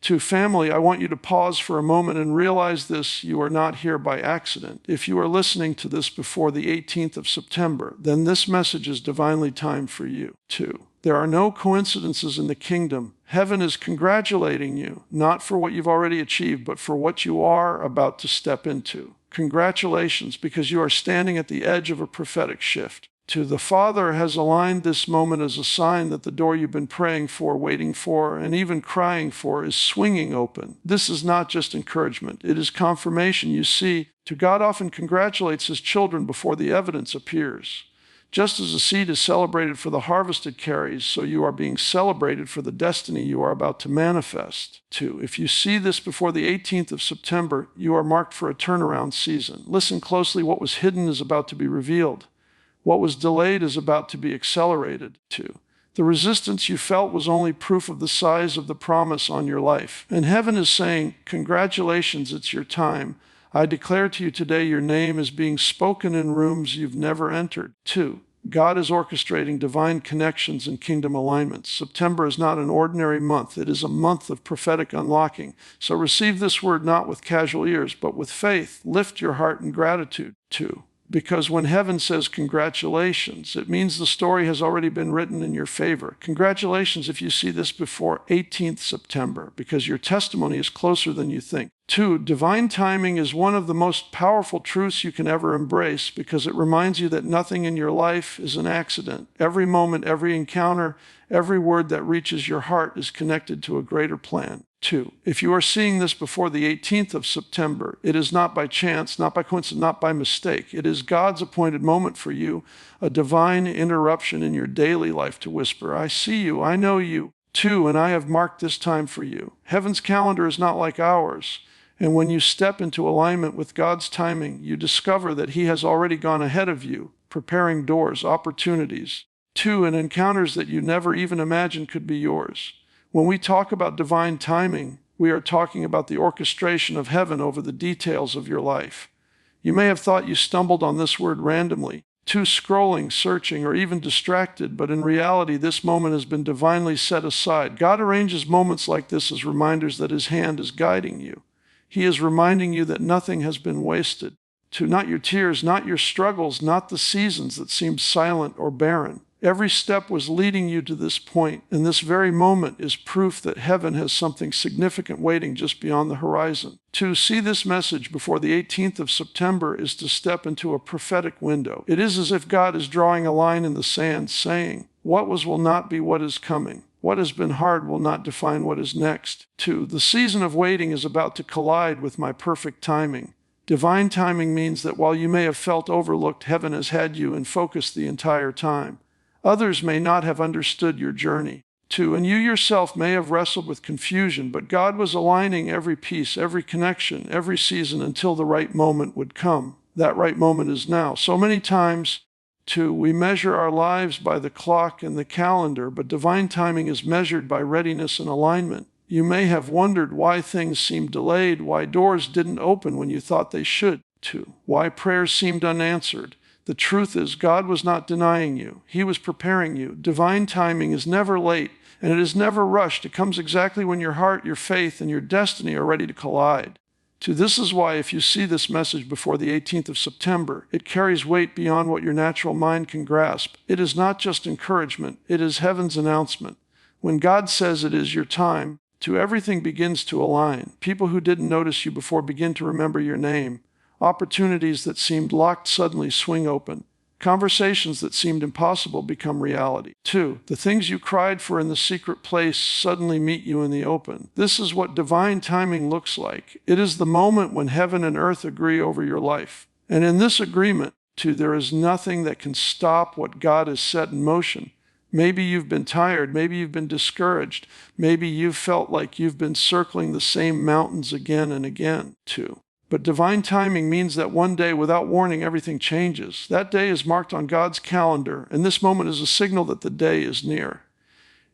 To family, I want you to pause for a moment and realize this: you are not here by accident. If you are listening to this before the 18th of September, then this message is divinely timed for you. 2. There are no coincidences in the kingdom. Heaven is congratulating you, not for what you've already achieved, but for what you are about to step into. Congratulations, because you are standing at the edge of a prophetic shift. 2. The Father has aligned this moment as a sign that the door you've been praying for, waiting for, and even crying for is swinging open. This is not just encouragement. It is confirmation. You see, God often congratulates his children before the evidence appears. Just as a seed is celebrated for the harvest it carries, so you are being celebrated for the destiny you are about to manifest. 2. If you see this before the 18th of September, you are marked for a turnaround season. Listen closely. What was hidden is about to be revealed. What was delayed is about to be accelerated. 2. The resistance you felt was only proof of the size of the promise on your life. And heaven is saying, congratulations, it's your time. I declare to you today your name is being spoken in rooms you've never entered. 2. God is orchestrating divine connections and kingdom alignments. September is not an ordinary month. It is a month of prophetic unlocking. So receive this word not with casual ears, but with faith. Lift your heart in gratitude. 2. Because when heaven says congratulations, it means the story has already been written in your favor. Congratulations if you see this before 18th September, because your testimony is closer than you think. 2. Divine timing is one of the most powerful truths you can ever embrace, because it reminds you that nothing in your life is an accident. Every moment, every encounter, every word that reaches your heart is connected to a greater plan. 2. If you are seeing this before the 18th of September, it is not by chance, not by coincidence, not by mistake. It is God's appointed moment for you, a divine interruption in your daily life to whisper, I see you, I know you. 2. And I have marked this time for you. Heaven's calendar is not like ours. And when you step into alignment with God's timing, you discover that he has already gone ahead of you, preparing doors, opportunities. 2. And encounters that you never even imagined could be yours. When we talk about divine timing, we are talking about the orchestration of heaven over the details of your life. You may have thought you stumbled on this word randomly, too scrolling, searching, or even distracted, but in reality, this moment has been divinely set aside. God arranges moments like this as reminders that his hand is guiding you. He is reminding you that nothing has been wasted. 2. Not your tears, not your struggles, not the seasons that seemed silent or barren. Every step was leading you to this point, and this very moment is proof that heaven has something significant waiting just beyond the horizon. To see this message before the 18th of September is to step into a prophetic window. It is as if God is drawing a line in the sand, saying, what was will not be what is coming. What has been hard will not define what is next. 2. The season of waiting is about to collide with my perfect timing. Divine timing means that while you may have felt overlooked, heaven has had you in focus the entire time. Others may not have understood your journey. 2. And you yourself may have wrestled with confusion, but God was aligning every piece, every connection, every season until the right moment would come. That right moment is now. So many times, 2, we measure our lives by the clock and the calendar, but divine timing is measured by readiness and alignment. You may have wondered why things seemed delayed, why doors didn't open when you thought they should. 2. Why prayers seemed unanswered. The truth is, God was not denying you. He was preparing you. Divine timing is never late, and it is never rushed. It comes exactly when your heart, your faith, and your destiny are ready to collide. 2. This is why if you see this message before the 18th of September, it carries weight beyond what your natural mind can grasp. It is not just encouragement. It is heaven's announcement. When God says it is your time, 2, everything begins to align. People who didn't notice you before begin to remember your name. Opportunities that seemed locked suddenly swing open. Conversations that seemed impossible become reality. 2. The things you cried for in the secret place suddenly meet you in the open. This is what divine timing looks like. It is the moment when heaven and earth agree over your life. And in this agreement, 2, there is nothing that can stop what God has set in motion. Maybe you've been tired. Maybe you've been discouraged. Maybe you've felt like you've been circling the same mountains again and again, 2. But divine timing means that one day, without warning, everything changes. That day is marked on God's calendar, and this moment is a signal that the day is near.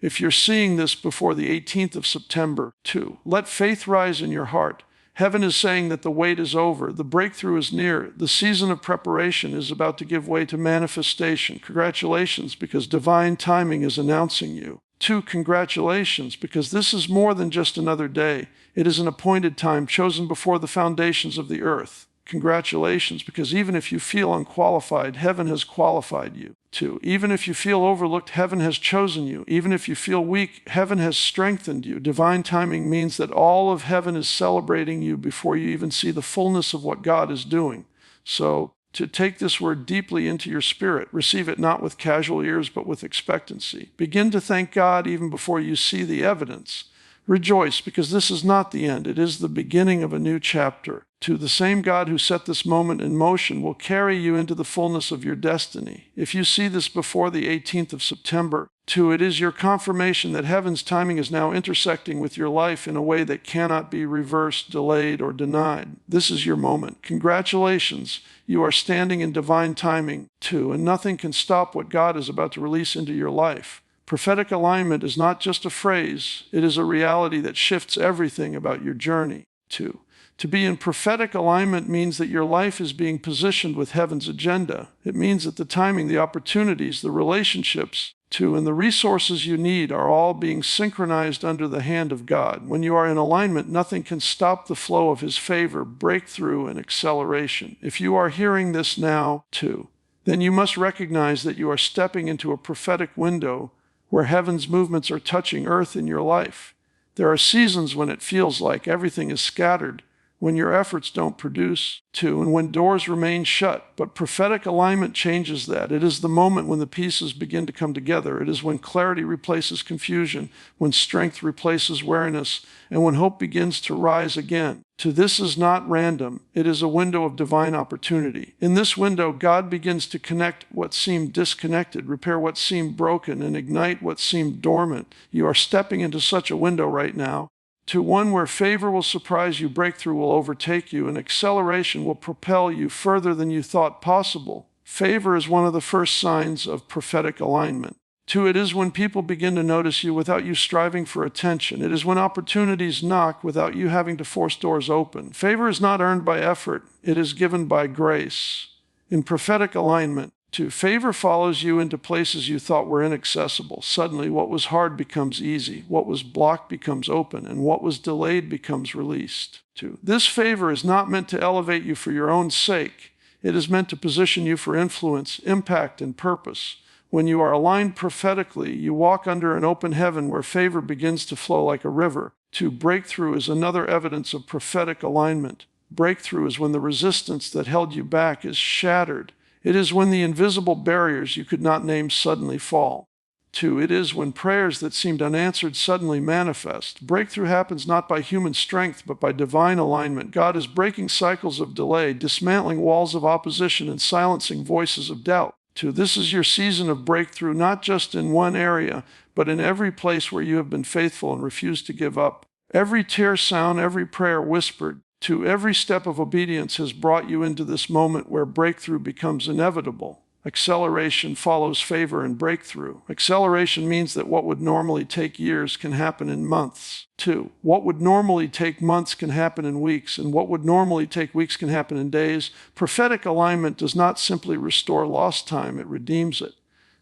If you're seeing this before the 18th of September, 2, let faith rise in your heart. Heaven is saying that the wait is over. The breakthrough is near. The season of preparation is about to give way to manifestation. Congratulations, because divine timing is announcing you. 2, congratulations, because this is more than just another day. It is an appointed time chosen before the foundations of the earth. Congratulations, because even if you feel unqualified, heaven has qualified you. 2, even if you feel overlooked, heaven has chosen you. Even if you feel weak, heaven has strengthened you. Divine timing means that all of heaven is celebrating you before you even see the fullness of what God is doing. So, to take this word deeply into your spirit, receive it not with casual ears, but with expectancy. Begin to thank God even before you see the evidence. Rejoice, because this is not the end. It is the beginning of a new chapter. To the same God who set this moment in motion will carry you into the fullness of your destiny. If you see this before the 18th of September, 2, it is your confirmation that heaven's timing is now intersecting with your life in a way that cannot be reversed, delayed, or denied. This is your moment. Congratulations. You are standing in divine timing, 2, and nothing can stop what God is about to release into your life. Prophetic alignment is not just a phrase, it is a reality that shifts everything about your journey. 2. To be in prophetic alignment means that your life is being positioned with heaven's agenda. It means that the timing, the opportunities, the relationships, 2, and the resources you need are all being synchronized under the hand of God. When you are in alignment, nothing can stop the flow of His favor, breakthrough, and acceleration. If you are hearing this now, 2, then you must recognize that you are stepping into a prophetic window where heaven's movements are touching earth in your life. There are seasons when it feels like everything is scattered, when your efforts don't produce, 2, and when doors remain shut. But prophetic alignment changes that. It is the moment when the pieces begin to come together. It is when clarity replaces confusion, when strength replaces weariness, and when hope begins to rise again. 2, this is not random. It is a window of divine opportunity. In this window, God begins to connect what seemed disconnected, repair what seemed broken, and ignite what seemed dormant. You are stepping into such a window right now, to one where favor will surprise you, breakthrough will overtake you, and acceleration will propel you further than you thought possible. Favor is one of the first signs of prophetic alignment. 2, it is when people begin to notice you without you striving for attention. It is when opportunities knock without you having to force doors open. Favor is not earned by effort. It is given by grace. In prophetic alignment, 2, favor follows you into places you thought were inaccessible. Suddenly, what was hard becomes easy, what was blocked becomes open, and what was delayed becomes released. 2, this favor is not meant to elevate you for your own sake. It is meant to position you for influence, impact, and purpose. When you are aligned prophetically, you walk under an open heaven where favor begins to flow like a river. 2, breakthrough is another evidence of prophetic alignment. Breakthrough is when the resistance that held you back is shattered. It is when the invisible barriers you could not name suddenly fall. 2, it is when prayers that seemed unanswered suddenly manifest. Breakthrough happens not by human strength, but by divine alignment. God is breaking cycles of delay, dismantling walls of opposition, and silencing voices of doubt. 2, this is your season of breakthrough, not just in one area, but in every place where you have been faithful and refused to give up. Every tear sound, every prayer whispered, 2, every step of obedience has brought you into this moment where breakthrough becomes inevitable. Acceleration follows favor and breakthrough. Acceleration means that what would normally take years can happen in months. 2, what would normally take months can happen in weeks, and what would normally take weeks can happen in days. Prophetic alignment does not simply restore lost time, it redeems it.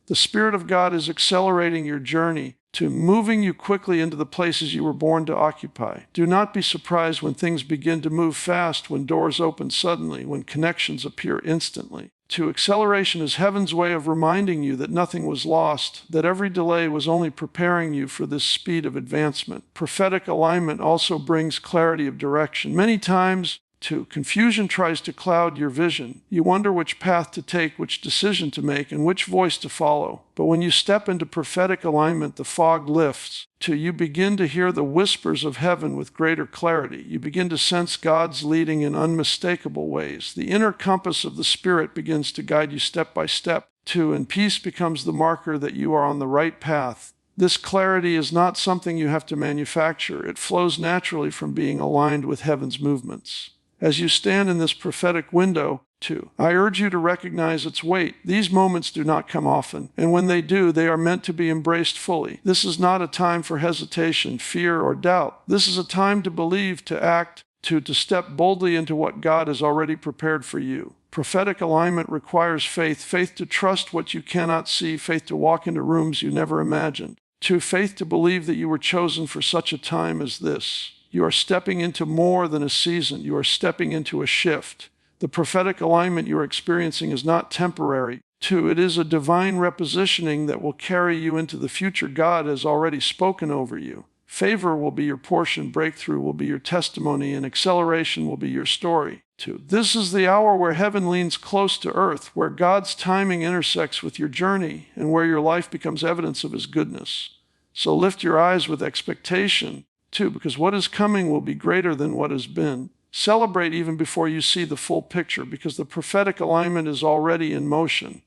The Spirit of God is accelerating your journey, to moving you quickly into the places you were born to occupy. Do not be surprised when things begin to move fast, when doors open suddenly, when connections appear instantly. 2, acceleration is heaven's way of reminding you that nothing was lost, that every delay was only preparing you for this speed of advancement. Prophetic alignment also brings clarity of direction. Many times, 2, confusion tries to cloud your vision. You wonder which path to take, which decision to make, and which voice to follow. But when you step into prophetic alignment, the fog lifts. 2, you begin to hear the whispers of heaven with greater clarity. You begin to sense God's leading in unmistakable ways. The inner compass of the Spirit begins to guide you step by step. 2, and peace becomes the marker that you are on the right path. This clarity is not something you have to manufacture. It flows naturally from being aligned with heaven's movements. As you stand in this prophetic window, 2, I urge you to recognize its weight. These moments do not come often, and when they do, they are meant to be embraced fully. This is not a time for hesitation, fear, or doubt. This is a time to believe, to act, to step boldly into what God has already prepared for you. Prophetic alignment requires faith, faith to trust what you cannot see, faith to walk into rooms you never imagined. 2, faith to believe that you were chosen for such a time as this. You are stepping into more than a season. You are stepping into a shift. The prophetic alignment you are experiencing is not temporary. 2, it is a divine repositioning that will carry you into the future God has already spoken over you. Favor will be your portion, breakthrough will be your testimony, and acceleration will be your story. 2, this is the hour where heaven leans close to earth, where God's timing intersects with your journey, and where your life becomes evidence of His goodness. So lift your eyes with expectation, 2, because what is coming will be greater than what has been. Celebrate even before you see the full picture, because the prophetic alignment is already in motion.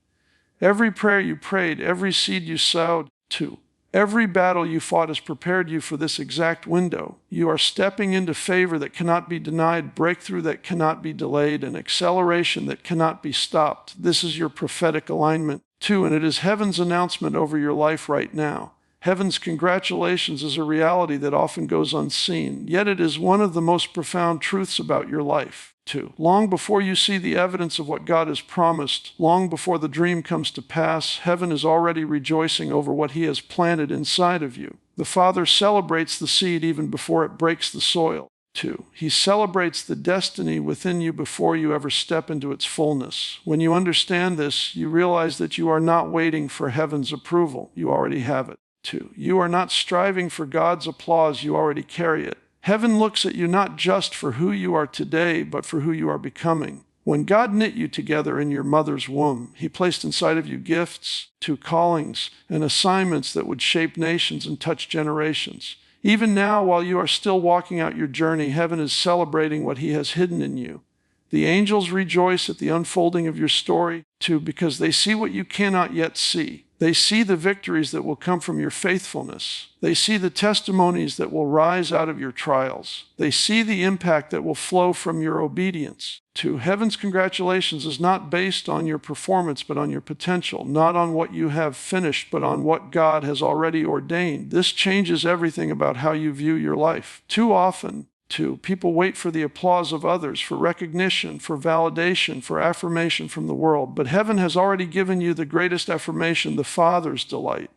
Every prayer you prayed, every seed you sowed, 2, every battle you fought has prepared you for this exact window. You are stepping into favor that cannot be denied, breakthrough that cannot be delayed, and acceleration that cannot be stopped. This is your prophetic alignment, 2, and it is heaven's announcement over your life right now. Heaven's congratulations is a reality that often goes unseen, yet it is one of the most profound truths about your life. 2, long before you see the evidence of what God has promised, long before the dream comes to pass, heaven is already rejoicing over what He has planted inside of you. The Father celebrates the seed even before it breaks the soil. 2, He celebrates the destiny within you before you ever step into its fullness. When you understand this, you realize that you are not waiting for heaven's approval. You already have it. 2, you are not striving for God's applause. You already carry it. Heaven looks at you not just for who you are today, but for who you are becoming. When God knit you together in your mother's womb, He placed inside of you gifts, 2, callings, and assignments that would shape nations and touch generations. Even now, while you are still walking out your journey, heaven is celebrating what He has hidden in you. The angels rejoice at the unfolding of your story, 2, because they see what you cannot yet see. They see the victories that will come from your faithfulness. They see the testimonies that will rise out of your trials. They see the impact that will flow from your obedience. 2, heaven's congratulations is not based on your performance, but on your potential, not on what you have finished, but on what God has already ordained. This changes everything about how you view your life. Too often, 2, people wait for the applause of others, for recognition, for validation, for affirmation from the world. But heaven has already given you the greatest affirmation, the Father's delight.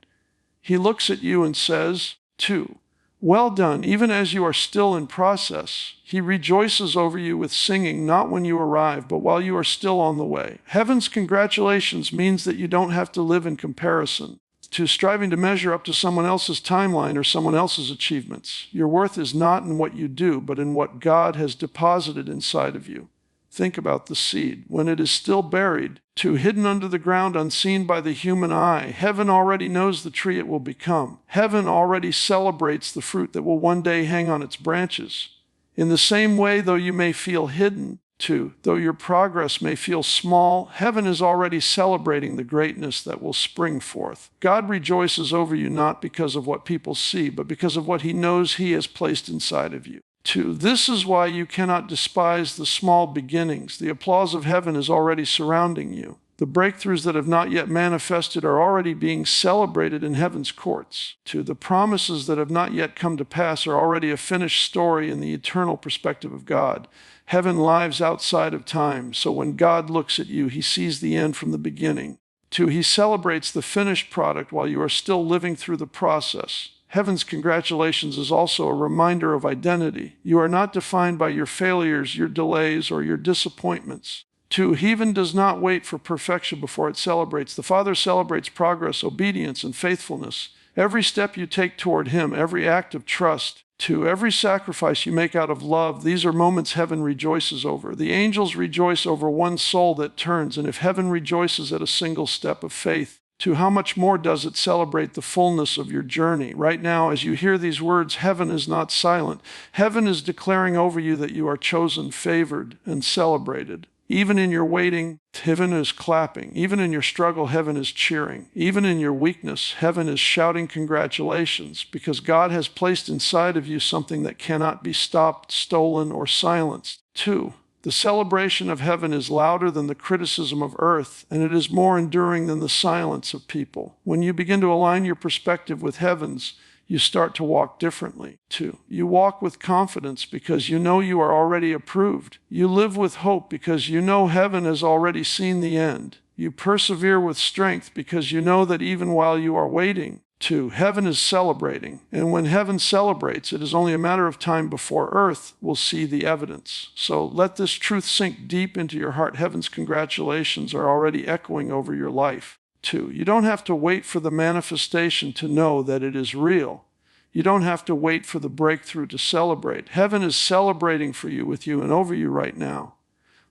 He looks at you and says, 2, well done, even as you are still in process. He rejoices over you with singing, not when you arrive, but while you are still on the way. Heaven's congratulations means that you don't have to live in comparison, to striving to measure up to someone else's timeline or someone else's achievements. Your worth is not in what you do, but in what God has deposited inside of you. Think about the seed. When it is still buried, 2, hidden under the ground, unseen by the human eye, heaven already knows the tree it will become. Heaven already celebrates the fruit that will one day hang on its branches. In the same way, though you may feel hidden, 2, though your progress may feel small, heaven is already celebrating the greatness that will spring forth. God rejoices over you not because of what people see, but because of what He knows He has placed inside of you. 2, this is why you cannot despise the small beginnings. The applause of heaven is already surrounding you. The breakthroughs that have not yet manifested are already being celebrated in heaven's courts. 2, the promises that have not yet come to pass are already a finished story in the eternal perspective of God. Heaven lives outside of time, so when God looks at you, He sees the end from the beginning. 2, He celebrates the finished product while you are still living through the process. Heaven's congratulations is also a reminder of identity. You are not defined by your failures, your delays, or your disappointments. 2, heaven does not wait for perfection before it celebrates. The Father celebrates progress, obedience, and faithfulness. Every step you take toward Him, every act of trust, 2, every sacrifice you make out of love, these are moments heaven rejoices over. The angels rejoice over one soul that turns, and if heaven rejoices at a single step of faith, 2, how much more does it celebrate the fullness of your journey? Right now, as you hear these words, heaven is not silent. Heaven is declaring over you that you are chosen, favored, and celebrated. Even in your waiting, heaven is clapping. Even in your struggle, heaven is cheering. Even in your weakness, heaven is shouting congratulations, because God has placed inside of you something that cannot be stopped, stolen, or silenced. 2, the celebration of heaven is louder than the criticism of earth, and it is more enduring than the silence of people. When you begin to align your perspective with heaven's, you start to walk differently. 2, you walk with confidence because you know you are already approved. You live with hope because you know heaven has already seen the end. You persevere with strength because you know that even while you are waiting, 2. Heaven is celebrating, and when heaven celebrates, it is only a matter of time before earth will see the evidence. So let this truth sink deep into your heart. Heaven's congratulations are already echoing over your life. 2. You don't have to wait for the manifestation to know that it is real. You don't have to wait for the breakthrough to celebrate. Heaven is celebrating for you, with you, and over you right now.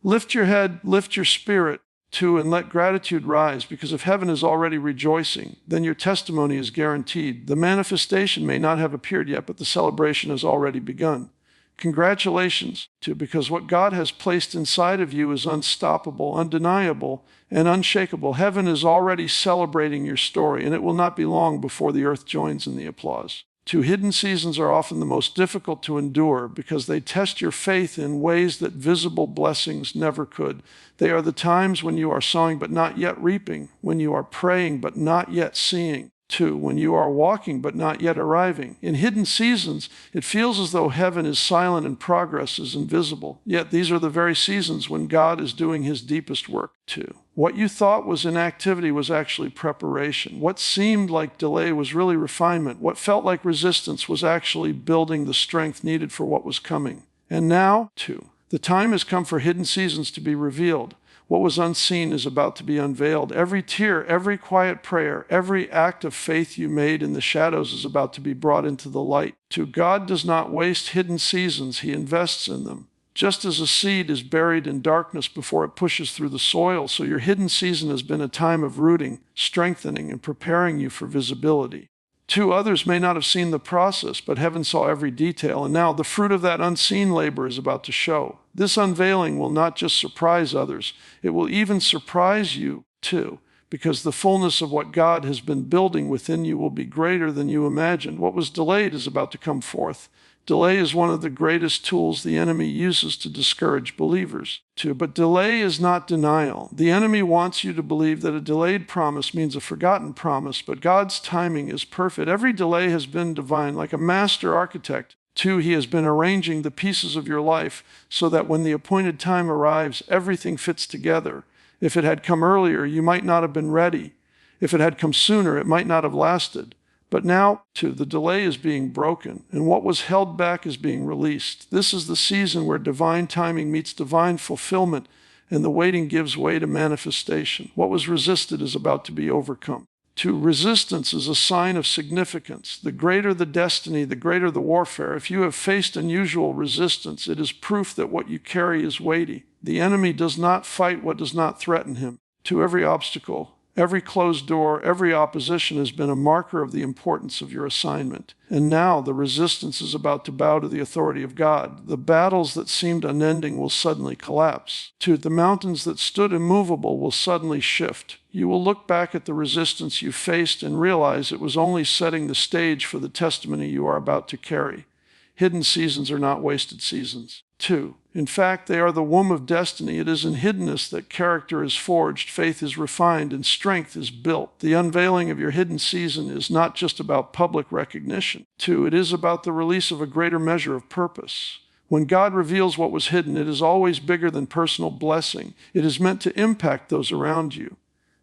Lift your head, lift your spirit, 2, and let gratitude rise, because if heaven is already rejoicing, then your testimony is guaranteed. The manifestation may not have appeared yet, but the celebration has already begun. Congratulations, 2, because what God has placed inside of you is unstoppable, undeniable, and unshakable. Heaven is already celebrating your story, and it will not be long before the earth joins in the applause. 2. Hidden seasons are often the most difficult to endure because they test your faith in ways that visible blessings never could. They are the times when you are sowing but not yet reaping, when you are praying but not yet seeing. 2. When you are walking but not yet arriving. In hidden seasons, it feels as though heaven is silent and progress is invisible. Yet these are the very seasons when God is doing his deepest work. 2. What you thought was inactivity was actually preparation. What seemed like delay was really refinement. What felt like resistance was actually building the strength needed for what was coming. And now, 2. The time has come for hidden seasons to be revealed. What was unseen is about to be unveiled. Every tear, every quiet prayer, every act of faith you made in the shadows is about to be brought into the light. 2. God does not waste hidden seasons. He invests in them. Just as a seed is buried in darkness before it pushes through the soil, so your hidden season has been a time of rooting, strengthening, and preparing you for visibility. 2. Others may not have seen the process, but heaven saw every detail, and now the fruit of that unseen labor is about to show. This unveiling will not just surprise others, it will even surprise you too, because the fullness of what God has been building within you will be greater than you imagined. What was delayed is about to come forth. Delay is one of the greatest tools the enemy uses to discourage believers, too. But delay is not denial. The enemy wants you to believe that a delayed promise means a forgotten promise, but God's timing is perfect. Every delay has been divine, like a master architect. 2, he has been arranging the pieces of your life so that when the appointed time arrives, everything fits together. If it had come earlier, you might not have been ready. If it had come sooner, it might not have lasted. But now, too, the delay is being broken, and what was held back is being released. This is the season where divine timing meets divine fulfillment, and the waiting gives way to manifestation. What was resisted is about to be overcome. 2. Resistance is a sign of significance. The greater the destiny, the greater the warfare. If you have faced unusual resistance, it is proof that what you carry is weighty. The enemy does not fight what does not threaten him. To every obstacle, every closed door, every opposition has been a marker of the importance of your assignment. And now the resistance is about to bow to the authority of God. The battles that seemed unending will suddenly collapse. 2. The mountains that stood immovable will suddenly shift. You will look back at the resistance you faced and realize it was only setting the stage for the testimony you are about to carry. Hidden seasons are not wasted seasons. 2. In fact, they are the womb of destiny. It is in hiddenness that character is forged, faith is refined, and strength is built. The unveiling of your hidden season is not just about public recognition. 2. It is about the release of a greater measure of purpose. When God reveals what was hidden, it is always bigger than personal blessing. It is meant to impact those around you.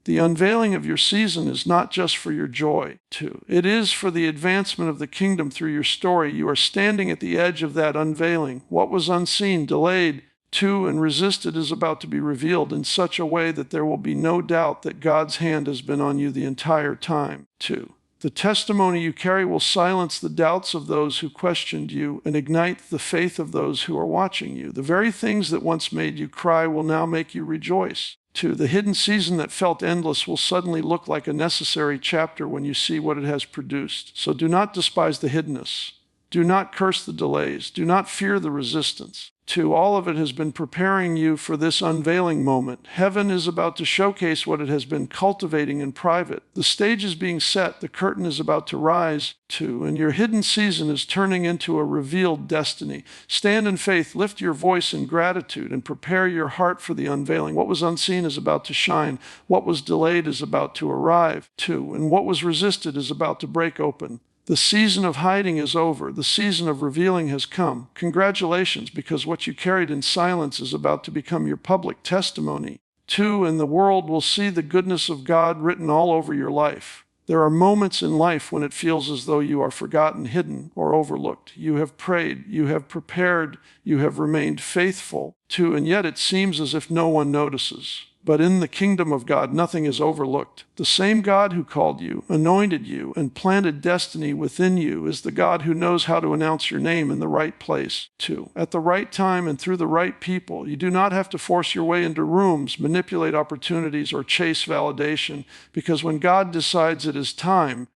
The unveiling of your season is not just for your joy, too. It is for the advancement of the kingdom through your story. You are standing at the edge of that unveiling. What was unseen, delayed, too, and resisted is about to be revealed in such a way that there will be no doubt that God's hand has been on you the entire time, too. The testimony you carry will silence the doubts of those who questioned you and ignite the faith of those who are watching you. The very things that once made you cry will now make you rejoice. 2. The hidden season that felt endless will suddenly look like a necessary chapter when you see what it has produced. So do not despise the hiddenness. Do not curse the delays. Do not fear the resistance. 2. All of it has been preparing you for this unveiling moment. Heaven is about to showcase what it has been cultivating in private. The stage is being set. The curtain is about to rise, 2. And your hidden season is turning into a revealed destiny. Stand in faith, lift your voice in gratitude, and prepare your heart for the unveiling. What was unseen is about to shine. What was delayed is about to arrive, 2. And what was resisted is about to break open. The season of hiding is over. The season of revealing has come. Congratulations, because what you carried in silence is about to become your public testimony. 2. And the world will see the goodness of God written all over your life. There are moments in life when it feels as though you are forgotten, hidden, or overlooked. You have prayed, you have prepared, you have remained faithful to, and yet it seems as if no one notices. But in the kingdom of God, nothing is overlooked. The same God who called you, anointed you, and planted destiny within you is the God who knows how to announce your name in the right place, too. At the right time and through the right people. You do not have to force your way into rooms, manipulate opportunities, or chase validation, because when God decides it is time,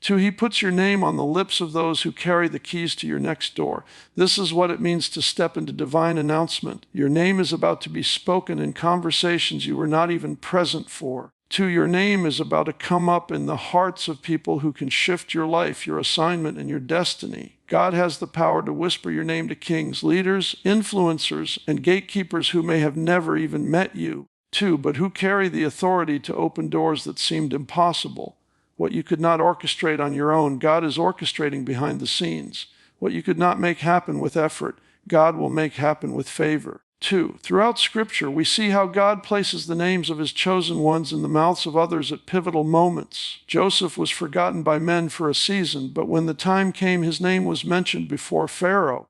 he puts your name on the lips of those who carry the keys to your next door. This is what it means to step into divine announcement. Your name is about to be spoken in conversations you were not even present for. Your name is about to come up in the hearts of people who can shift your life, your assignment, and your destiny. God has the power to whisper your name to kings, leaders, influencers, and gatekeepers who may have never even met you, but who carry the authority to open doors that seemed impossible. What you could not orchestrate on your own, God is orchestrating behind the scenes. What you could not make happen with effort, God will make happen with favor. Throughout Scripture, we see how God places the names of his chosen ones in the mouths of others at pivotal moments. Joseph was forgotten by men for a season, but when the time came, his name was mentioned before Pharaoh.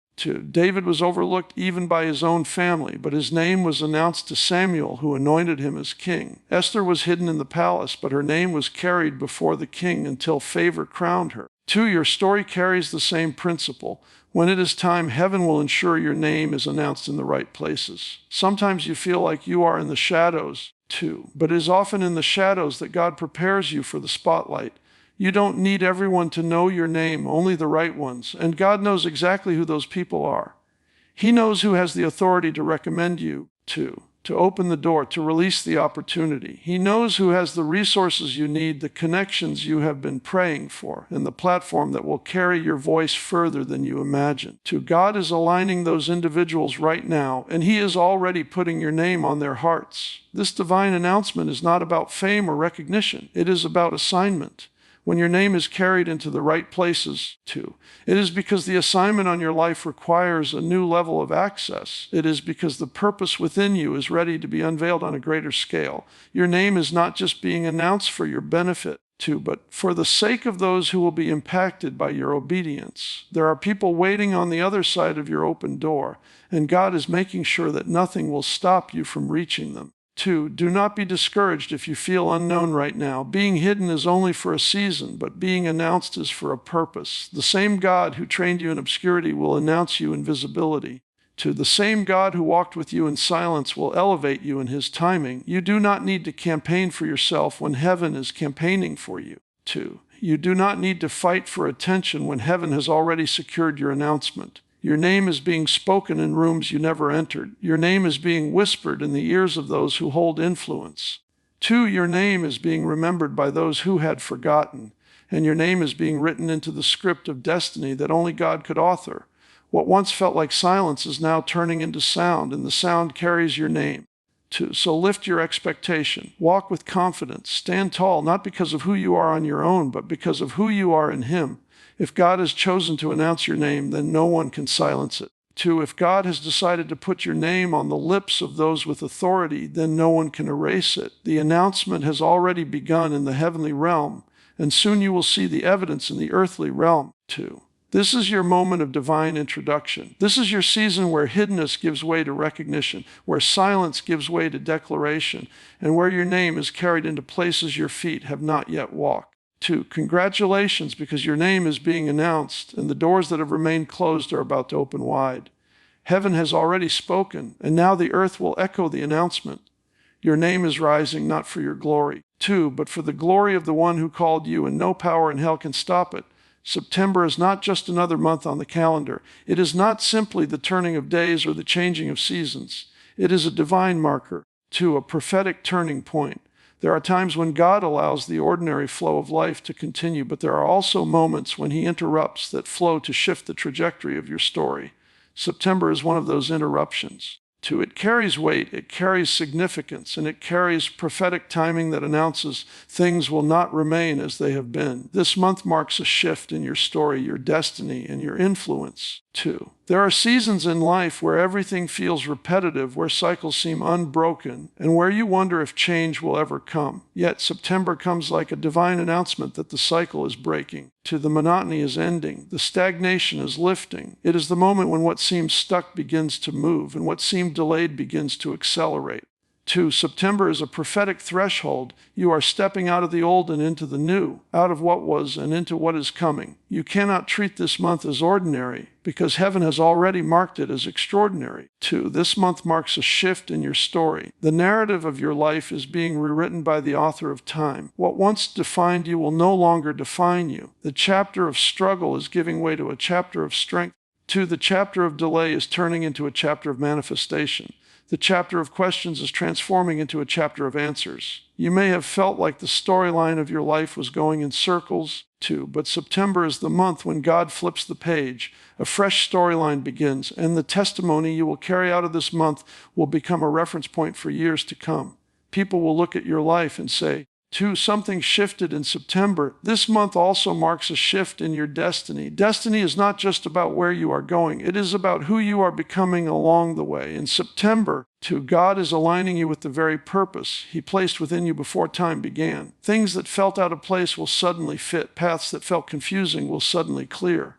David was overlooked even by his own family, but his name was announced to Samuel, who anointed him as king. Esther was hidden in the palace, but her name was carried before the king until favor crowned her. Your story carries the same principle. When it is time, heaven will ensure your name is announced in the right places. Sometimes you feel like you are in the shadows, but it is often in the shadows that God prepares you for the spotlight. You don't need everyone to know your name, only the right ones. And God knows exactly who those people are. He knows who has the authority to recommend you to open the door, to release the opportunity. He knows who has the resources you need, the connections you have been praying for, and the platform that will carry your voice further than you imagine. God is aligning those individuals right now, and he is already putting your name on their hearts. This divine announcement is not about fame or recognition. It is about assignment. When your name is carried into the right places, it is because the assignment on your life requires a new level of access. It is because the purpose within you is ready to be unveiled on a greater scale. Your name is not just being announced for your benefit, but for the sake of those who will be impacted by your obedience. There are people waiting on the other side of your open door, and God is making sure that nothing will stop you from reaching them. Do not be discouraged if you feel unknown right now. Being hidden is only for a season, but being announced is for a purpose. The same God who trained you in obscurity will announce you in visibility. The same God who walked with you in silence will elevate you in his timing. You do not need to campaign for yourself when heaven is campaigning for you. You do not need to fight for attention when heaven has already secured your announcement. Your name is being spoken in rooms you never entered. Your name is being whispered in the ears of those who hold influence. Your name is being remembered by those who had forgotten, and your name is being written into the script of destiny that only God could author. What once felt like silence is now turning into sound, and the sound carries your name. So lift your expectation. Walk with confidence. Stand tall, not because of who you are on your own, but because of who you are in him. If God has chosen to announce your name, then no one can silence it. If God has decided to put your name on the lips of those with authority, then no one can erase it. The announcement has already begun in the heavenly realm, and soon you will see the evidence in the earthly realm, too. This is your moment of divine introduction. This is your season where hiddenness gives way to recognition, where silence gives way to declaration, and where your name is carried into places your feet have not yet walked. Congratulations, because your name is being announced, and the doors that have remained closed are about to open wide. Heaven has already spoken, and now the earth will echo the announcement. Your name is rising not for your glory, but for the glory of the one who called you, and no power in hell can stop it. September is not just another month on the calendar. It is not simply the turning of days or the changing of seasons. It is a divine marker, a prophetic turning point. There are times when God allows the ordinary flow of life to continue, but there are also moments when he interrupts that flow to shift the trajectory of your story. September is one of those interruptions. It carries weight, it carries significance, and it carries prophetic timing that announces things will not remain as they have been. This month marks a shift in your story, your destiny, and your influence. 2. There are seasons in life where everything feels repetitive, where cycles seem unbroken, and where you wonder if change will ever come. Yet September comes like a divine announcement that the cycle is breaking. 2. The monotony is ending. The stagnation is lifting. It is the moment when what seems stuck begins to move, and what seemed delayed begins to accelerate. 2. September is a prophetic threshold. You are stepping out of the old and into the new, out of what was and into what is coming. You cannot treat this month as ordinary because heaven has already marked it as extraordinary. 2. This month marks a shift in your story. The narrative of your life is being rewritten by the author of time. What once defined you will no longer define you. The chapter of struggle is giving way to a chapter of strength. 2. The chapter of delay is turning into a chapter of manifestation. The chapter of questions is transforming into a chapter of answers. You may have felt like the storyline of your life was going in circles, too, but September is the month when God flips the page. A fresh storyline begins, and the testimony you will carry out of this month will become a reference point for years to come. People will look at your life and say, 2. Something shifted in September. This month also marks a shift in your destiny. Destiny is not just about where you are going. It is about who you are becoming along the way. In September, 2. God is aligning you with the very purpose He placed within you before time began. Things that felt out of place will suddenly fit. Paths that felt confusing will suddenly clear.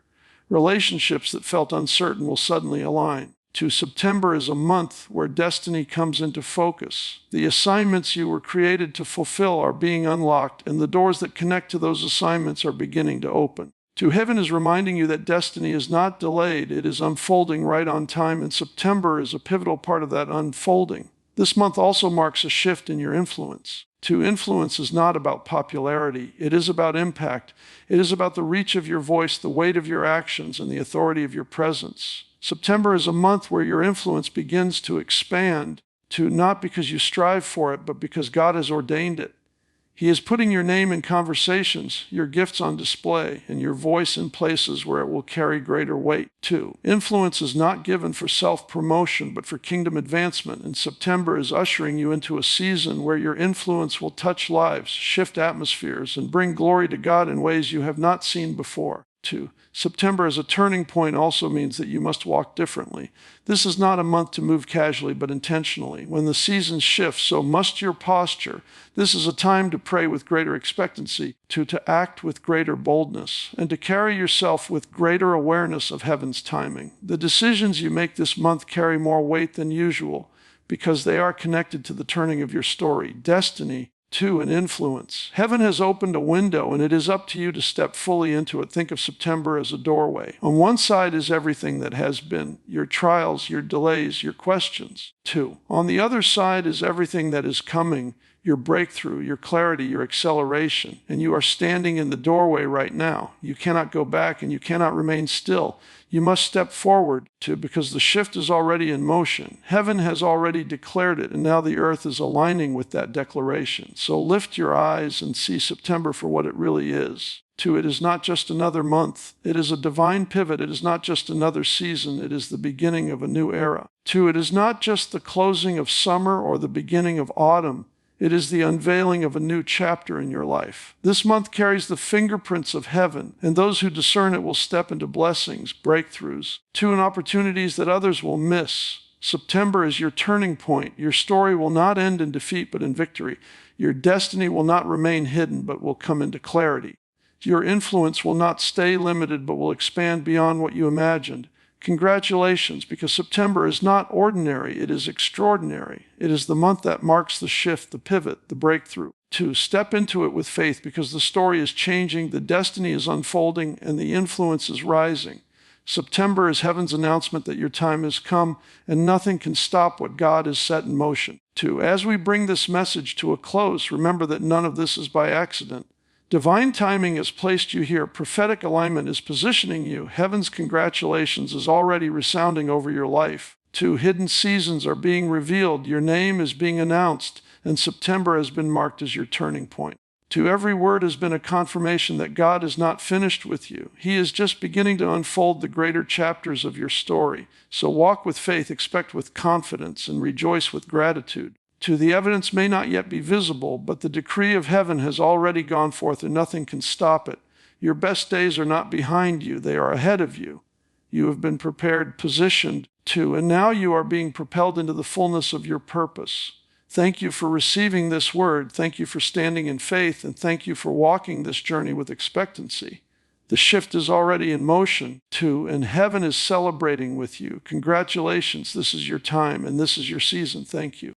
Relationships that felt uncertain will suddenly align. 2. September is a month where destiny comes into focus. The assignments you were created to fulfill are being unlocked, and the doors that connect to those assignments are beginning to open. 2. Heaven is reminding you that destiny is not delayed. It is unfolding right on time, and September is a pivotal part of that unfolding. This month also marks a shift in your influence. 2. Influence is not about popularity. It is about impact. It is about the reach of your voice, the weight of your actions, and the authority of your presence. September is a month where your influence begins to expand, not because you strive for it, but because God has ordained it. He is putting your name in conversations, your gifts on display, and your voice in places where it will carry greater weight. 2. Influence is not given for self-promotion, but for kingdom advancement, and September is ushering you into a season where your influence will touch lives, shift atmospheres, and bring glory to God in ways you have not seen before. 2. September as a turning point also means that you must walk differently. This is not a month to move casually but intentionally. When the seasons shift, so must your posture. This is a time to pray with greater expectancy, to act with greater boldness, and to carry yourself with greater awareness of heaven's timing. The decisions you make this month carry more weight than usual because they are connected to the turning of your story, destiny, 2. An influence. Heaven has opened a window, and it is up to you to step fully into it. Think of September as a doorway. On one side is everything that has been, your trials, your delays, your questions. 2. On the other side is everything that is coming, your breakthrough, your clarity, your acceleration. And you are standing in the doorway right now. You cannot go back, and you cannot remain still. You must step forward because the shift is already in motion. Heaven has already declared it, and now the earth is aligning with that declaration. So lift your eyes and see September for what it really is. 2. It is not just another month. It is a divine pivot. It is not just another season. It is the beginning of a new era. 2. It is not just the closing of summer or the beginning of autumn. It is the unveiling of a new chapter in your life. This month carries the fingerprints of heaven, and those who discern it will step into blessings, breakthroughs, and opportunities that others will miss. September is your turning point. Your story will not end in defeat, but in victory. Your destiny will not remain hidden, but will come into clarity. Your influence will not stay limited, but will expand beyond what you imagined. Congratulations, because September is not ordinary, it is extraordinary. It is the month that marks the shift, the pivot, the breakthrough. 2. Step into it with faith because the story is changing, the destiny is unfolding, and the influence is rising. September is heaven's announcement that your time has come, and nothing can stop what God has set in motion. 2. As we bring this message to a close, remember that none of this is by accident. Divine timing has placed you here. Prophetic alignment is positioning you. Heaven's congratulations is already resounding over your life. 2. Hidden seasons are being revealed. Your name is being announced, and September has been marked as your turning point. 2. Every word has been a confirmation that God is not finished with you. He is just beginning to unfold the greater chapters of your story. So walk with faith, expect with confidence, and rejoice with gratitude. 2. The evidence may not yet be visible, but the decree of heaven has already gone forth and nothing can stop it. Your best days are not behind you, they are ahead of you. You have been prepared, positioned to, and now you are being propelled into the fullness of your purpose. Thank you for receiving this word. Thank you for standing in faith, and thank you for walking this journey with expectancy. The shift is already in motion, too, and heaven is celebrating with you. Congratulations. This is your time, and this is your season. Thank you.